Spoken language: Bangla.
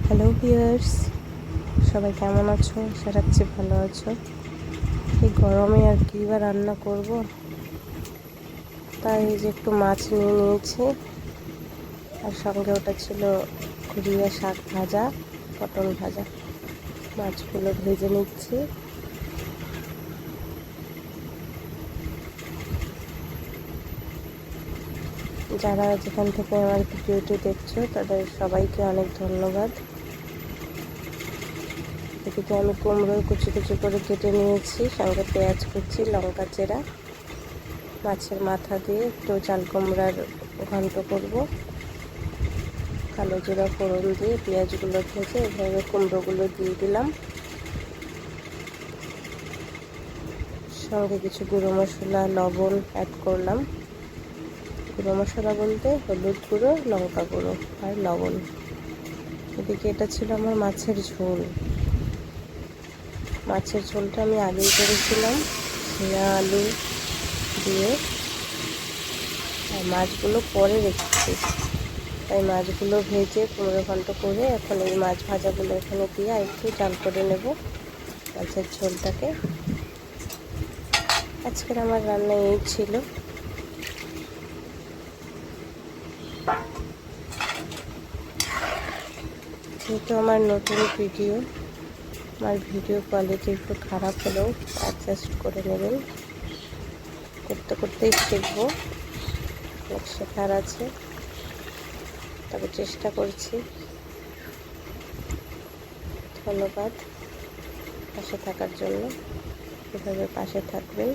হ্যালো ভিউয়ার্স, সবাই কেমন আছো? আশা রাখছি ভালো আছো। এই গরমে আর কি বা রান্না করব, তাই এই যে একটু মাছ নিয়ে নিয়েছি, আর সঙ্গে ওটা ছিল ঘুরিয়া শাক ভাজা, পটল ভাজা। মাছগুলো ভেজে নিচ্ছি। যারা যেখান থেকে আমার ভিডিওটি দেখছো তাদের সবাইকে অনেক ধন্যবাদ। এদিকে আমি কুমড়ো কুচি কুচি করে কেটে নিয়েছি, সঙ্গে পেঁয়াজ কুচি, লঙ্কা চেরা, মাছের মাথা দিয়ে একটু চাল কুমড়ার ঘন্ট করব। কালো জিরা ফোড়ন দিয়ে পেঁয়াজগুলো ভেজে এভাবে কুমড়োগুলো দিয়ে দিলাম। সঙ্গে কিছু গুঁড়ো মশলা, লবণ অ্যাড করলাম। গুঁড়ো মশলা বলতে হলুদ গুঁড়ো, লঙ্কা গুঁড়ো আর লবণ। এদিকে এটা ছিল আমার মাছের ঝোল। মাছের ঝোলটা আমি আগেই করেছিলাম ঝিঙা আলু দিয়ে, আর মাছগুলো পরে রেখেছি। তাই মাছগুলো ভেজে কুমড়ো ঘন্ট করে এখন এই মাছ ভাজাগুলো এখানে দিয়ে একটু জাল করে নেব মাছের ঝোলটাকে। আজকের আমার রান্না এই ছিল। যেহেতু আমার নতুন ভিডিও, আমার ভিডিও কোয়ালিটি একটু খারাপ হলেও অ্যাডজাস্ট করে নেবেন। করতে করতেই শিখবো, অনেক শেখার আছে, তবে চেষ্টা করছি। ধন্যবাদ পাশে থাকার জন্য। এভাবে পাশে থাকবেন।